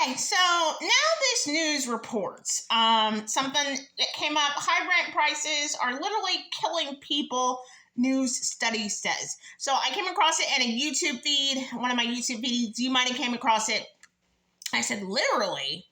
Okay, so now this news reports something that came up. High rent prices are literally killing people, news study says. So I came across it in a YouTube feed, one of my YouTube feeds. You might have came across it. I said literally,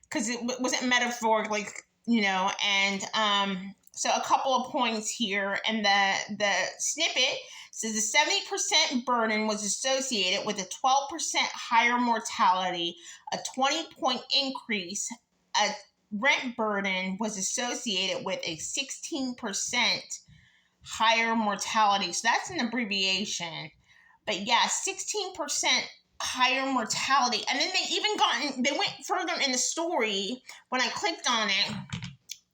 because it wasn't metaphorically, and so a couple of points here. And the snippet says the 70% burden was associated with a 12% higher mortality, a 20-point increase. A rent burden was associated with a 16% higher mortality. So that's an abbreviation. But yeah, 16% higher mortality. And then they went further in the story. When I clicked on it,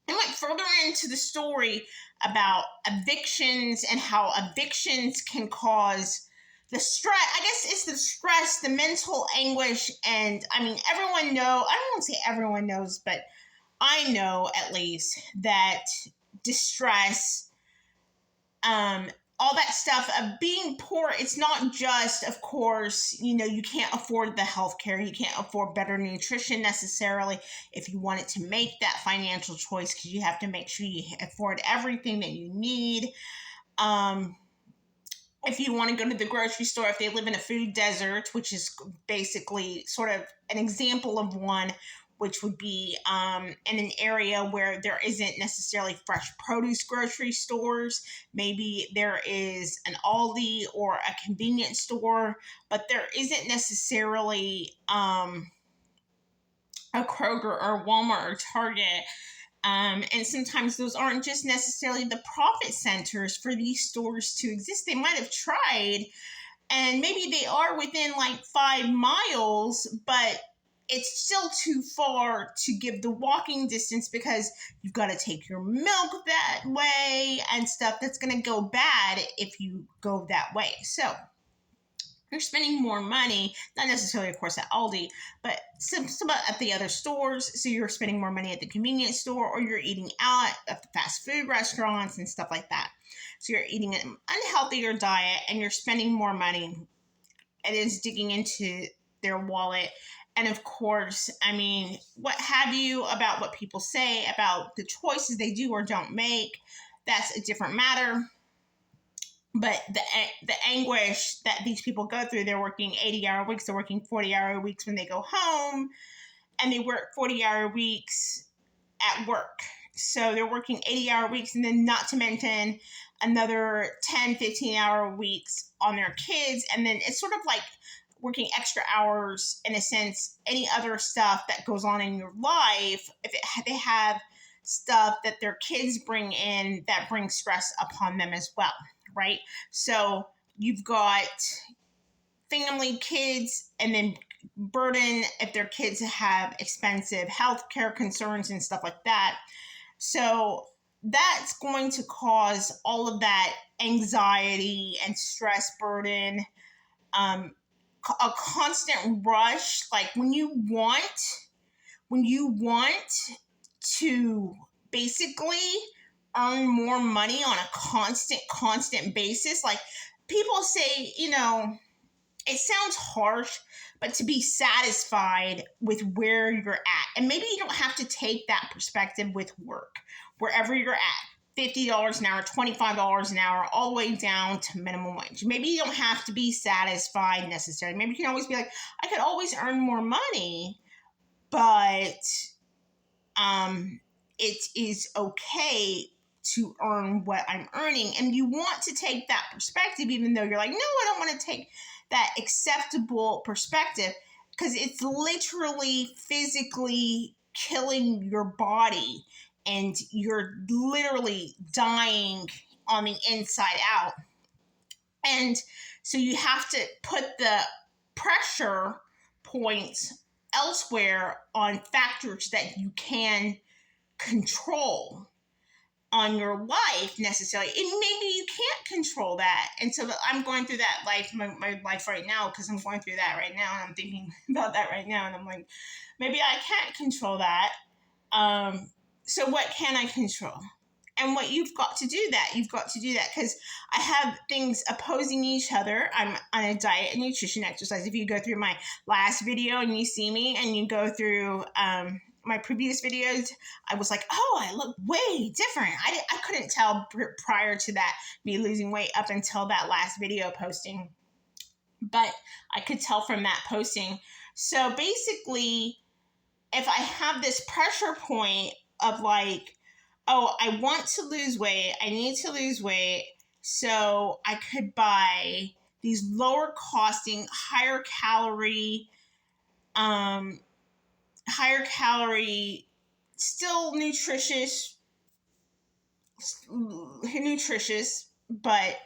they went further into the story about evictions and how evictions can cause the stress. I guess it's the stress, the mental anguish. And I mean, everyone know, I don't want to say everyone knows, but I know at least that distress, all that stuff of being poor, it's not just, of course, you can't afford the healthcare, you can't afford better nutrition necessarily if you wanted to make that financial choice, because you have to make sure you afford everything that you need. If you want to go to the grocery store, if they live in a food desert, which is basically sort of an example of one, which would be in an area where there isn't necessarily fresh produce grocery stores. Maybe there is an Aldi or a convenience store, but there isn't necessarily a Kroger or Walmart or Target. And sometimes those aren't just necessarily the profit centers for these stores to exist. They might have tried, and maybe they are within like 5 miles, but it's still too far to give the walking distance, because you've got to take your milk that way and stuff. That's going to go bad if you go that way. So you're spending more money, not necessarily, of course, at Aldi, but some at the other stores. So you're spending more money at the convenience store, or you're eating out at the fast food restaurants and stuff like that. So you're eating an unhealthier diet and you're spending more money. It is digging into their wallet. And of course, I mean, what have you about what people say about the choices they do or don't make, that's a different matter. But the anguish that these people go through, they're working 80-hour weeks, they're working 40-hour weeks when they go home, and they work 40-hour weeks at work. So they're working 80-hour weeks, and then not to mention another 10, 15-hour weeks on their kids. And then it's sort of like working extra hours, in a sense, any other stuff that goes on in your life. They have stuff that their kids bring in that brings stress upon them as well, right? So you've got family, kids, and then burden if their kids have expensive healthcare concerns and stuff like that. So that's going to cause all of that anxiety and stress burden, a constant rush. Like when you want to basically earn more money on a constant basis. Like people say, it sounds harsh, but to be satisfied with where you're at. And maybe you don't have to take that perspective with work, wherever you're at. $50 an hour, $25 an hour, all the way down to minimum wage. Maybe you don't have to be satisfied necessarily. Maybe you can always be like, I could always earn more money, but it is okay to earn what I'm earning. And you want to take that perspective, even though you're like, no, I don't want to take that acceptable perspective, because it's literally physically killing your body. And you're literally dying on the inside out. And so you have to put the pressure points elsewhere on factors that you can control on your life necessarily. And maybe you can't control that. And so I'm going through that life, my life right now, because I'm going through that right now. And I'm thinking about that right now. And I'm like, maybe I can't control that. So what can I control? And what you've got to do that. You've got to do that because I have things opposing each other. I'm on a diet and nutrition exercise. If you go through my last video and you see me and you go through my previous videos, I was like, oh, I look way different. I couldn't tell prior to that, me losing weight up until that last video posting. But I could tell from that posting. So basically, if I have this pressure point of like, oh, I want to lose weight, I need to lose weight, so I could buy these lower costing, higher calorie, still nutritious, but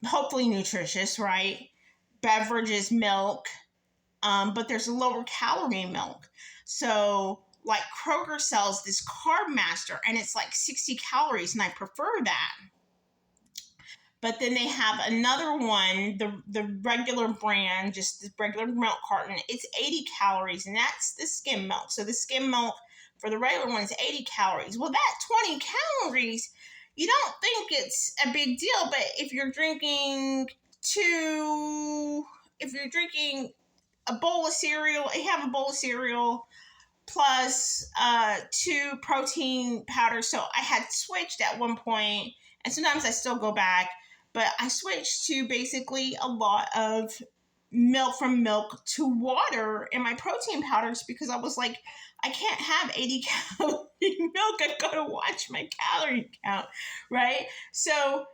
hopefully nutritious, right? Beverages, milk, but there's a lower calorie milk. So like Kroger sells this Carb Master and it's like 60 calories and I prefer that. But then they have another one, the regular brand, just the regular milk carton, it's 80 calories and that's the skim milk. So the skim milk for the regular one is 80 calories. Well, that 20 calories, you don't think it's a big deal, but if you're drinking a bowl of cereal, you have a bowl of cereal plus 2 protein powders. So I had switched at one point, and sometimes I still go back, but I switched to basically a lot of milk from milk to water in my protein powders because I was like, I can't have 80 calorie milk. I've got to watch my calorie count, right? So,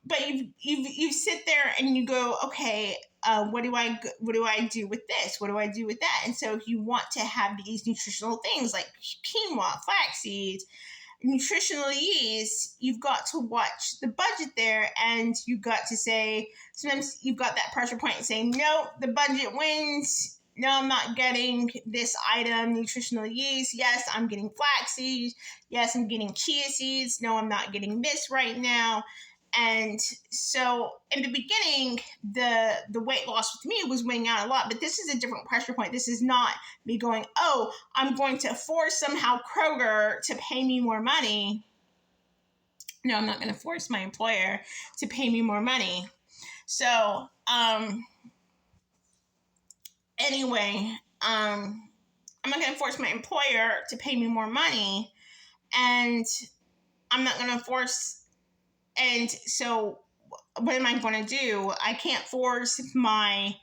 but you sit there and you go, okay, what do I do with this? What do I do with that? And so if you want to have these nutritional things like quinoa, flax seeds, nutritional yeast, you've got to watch the budget there, and you've got to say, sometimes you've got that pressure point saying, no, the budget wins. No, I'm not getting this item, nutritional yeast. Yes, I'm getting flax seeds. Yes, I'm getting chia seeds. No, I'm not getting this right now. And so in the beginning, the weight loss with me was weighing out a lot, but this is a different pressure point. This is not me going, oh, I'm going to force somehow Kroger to pay me more money. No, I'm not going to force my employer to pay me more money. So, anyway, I'm not going to force my employer to pay me more money, and I'm not going to force. And so what am I going to do? I can't force my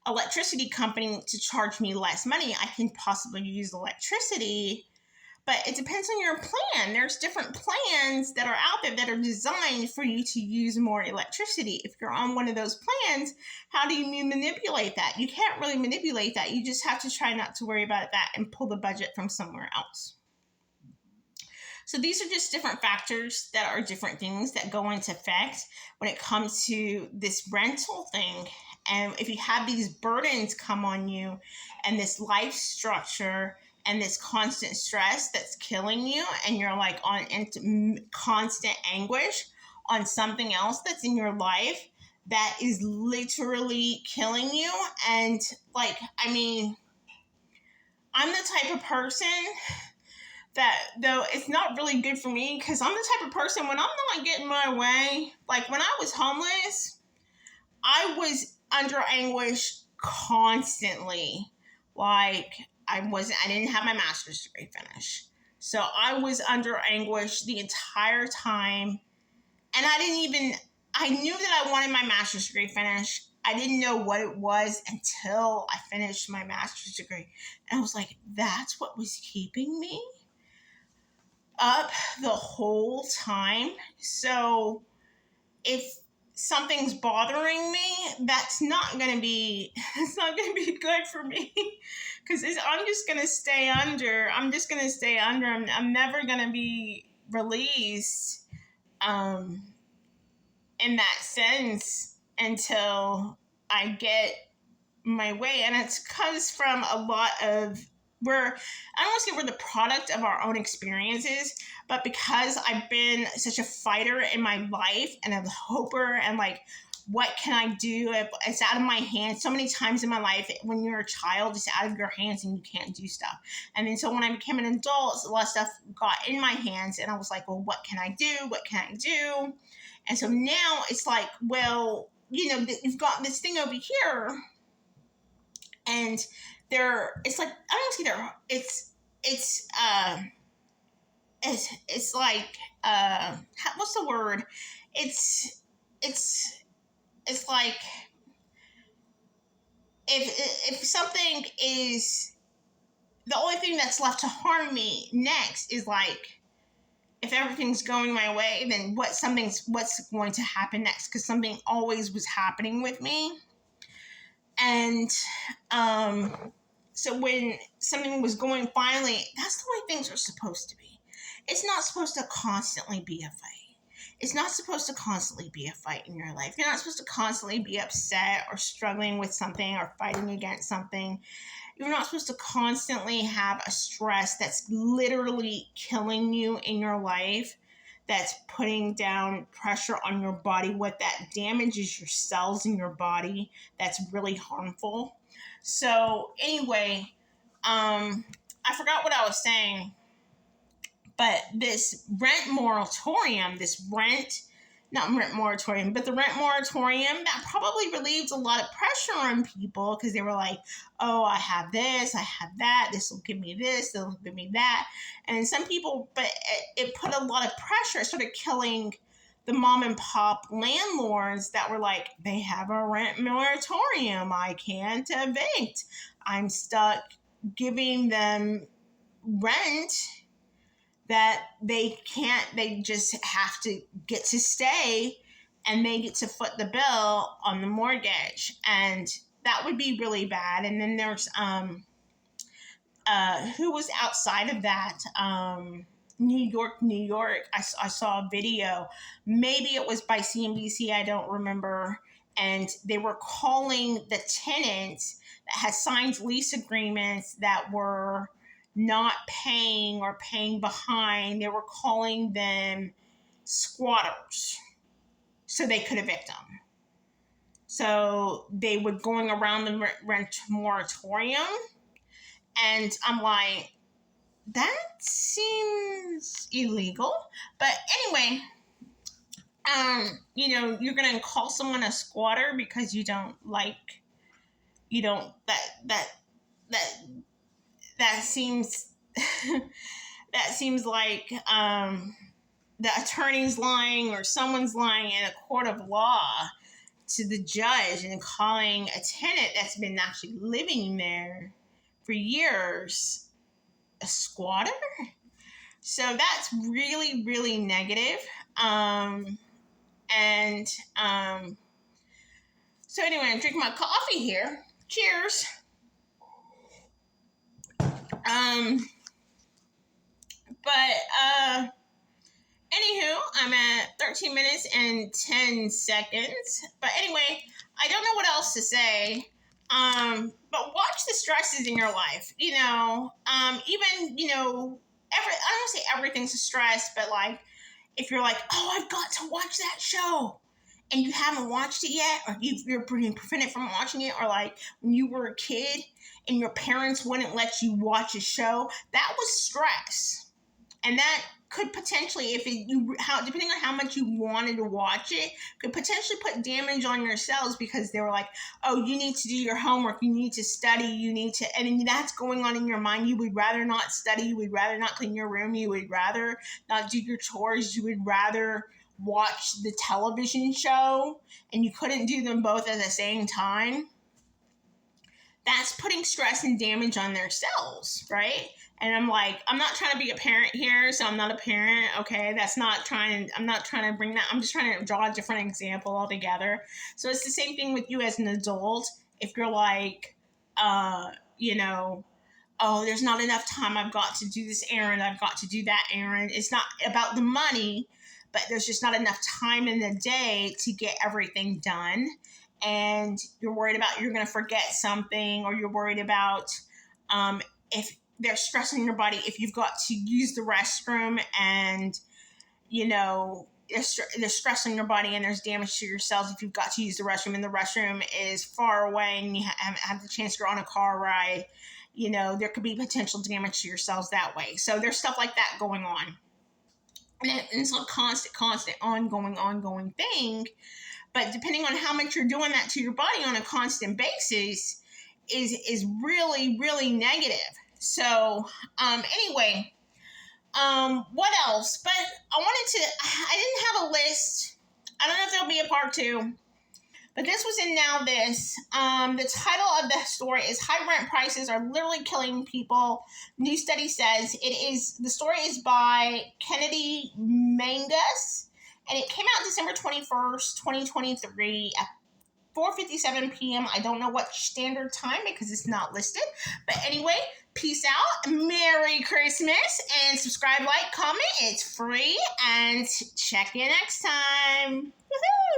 electricity company to charge me less money. I can possibly use electricity, but it depends on your plan. There's different plans that are out there that are designed for you to use more electricity. If you're on one of those plans, how do you manipulate that? You can't really manipulate that. You just have to try not to worry about that and pull the budget from somewhere else. So these are just different factors that are different things that go into effect when it comes to this rental thing. And if you have these burdens come on you and this life structure and this constant stress that's killing you, and you're like on constant anguish on something else that's in your life that is literally killing you. And like, I mean, I'm the type of person that, though it's not really good for me, because I'm the type of person, when I'm not getting my way, like when I was homeless, I was under anguish constantly. Like I didn't have my master's degree finished. So I was under anguish the entire time. And I knew that I wanted my master's degree finished. I didn't know what it was until I finished my master's degree. And I was like, that's what was keeping me up the whole time. So if something's bothering me, that's not going to be good for me, because I'm just going to stay under. I'm never going to be released in that sense until I get my way. And it comes from a lot of, I don't want to say we're the product of our own experiences, but because I've been such a fighter in my life and a hoper and like what can I do? It's out of my hands. So many times in my life, when you're a child, it's out of your hands and you can't do stuff. And then so when I became an adult, a lot of stuff got in my hands and I was like, well, what can I do? What can I do? And so now it's like, well, you've got this thing over here and it's like, I don't see there, it's like, what's the word? It's like, if something is, the only thing that's left to harm me next is like, if everything's going my way, then what's going to happen next? Because something always was happening with me. And so when something was going finally, that's the way things are supposed to be. It's not supposed to constantly be a fight. It's not supposed to constantly be a fight in your life. You're not supposed to constantly be upset or struggling with something or fighting against something. You're not supposed to constantly have a stress that's literally killing you in your life, that's putting down pressure on your body. What that damages your cells in your body, that's really harmful. So anyway, I forgot what I was saying. But this rent moratorium, the rent moratorium, that probably relieved a lot of pressure on people because they were like, oh, I have this, I have that, this will give me this, this will give me that. And some people, but it put a lot of pressure. It started killing the mom and pop landlords that were like, they have a rent moratorium, I can't evict. I'm stuck giving them rent that they just have to get to stay and they get to foot the bill on the mortgage. And that would be really bad. And then there's, who was outside of that? New York. I saw a video. Maybe it was by CNBC. I don't remember. And they were calling the tenants that had signed lease agreements that were not paying or paying behind, they were calling them squatters so they could evict them. So they were going around the rent moratorium. And I'm like, that seems illegal. But anyway, you're going to call someone a squatter because that seems that seems like the attorney's lying or someone's lying in a court of law to the judge and calling a tenant that's been actually living there for years a squatter. So that's really, really negative. So anyway, I'm drinking my coffee here. Cheers. Anywho, I'm at 13 minutes and 10 seconds. But anyway, I don't know what else to say. But watch the stresses in your life. I don't say everything's a stress, but like, if you're like, oh, I've got to watch that show, and you haven't watched it yet, or you're being prevented from watching it, or like when you were a kid and your parents wouldn't let you watch a show, that was stress. And that could potentially, depending on how much you wanted to watch it, could potentially put damage on your cells because they were like, oh, you need to do your homework, you need to study, and that's going on in your mind. You would rather not study, you would rather not clean your room, you would rather not do your chores, you would rather watch the television show, and you couldn't do them both at the same time. That's putting stress and damage on their cells, right? And I'm like, I'm not trying to be a parent here, so I'm not a parent, okay? I'm not trying to bring that. I'm just trying to draw a different example altogether. So it's the same thing with you as an adult. If you're like, oh, there's not enough time. I've got to do this errand. I've got to do that errand. It's not about the money, but there's just not enough time in the day to get everything done. And you're worried about you're going to forget something, or you're worried about if there's stress on your body, if you've got to use the restroom and, there's stress on your body and there's damage to your cells if you've got to use the restroom and the restroom is far away and you have the chance to go on a car ride. There could be potential damage to your cells that way. So there's stuff like that going on. And it's a constant, ongoing thing. But depending on how much you're doing that to your body on a constant basis is really, really negative. So, anyway, what else? But I didn't have a list. I don't know if there'll be a part two. But this was in Now This. The title of the story is High Rent Prices Are Literally Killing People. New study says the story is by Kennedy Mangus, and it came out December 21st, 2023 at 4:57 p.m. I don't know what standard time because it's not listed. But anyway, peace out. Merry Christmas. And subscribe, like, comment. It's free. And check you next time. Woohoo!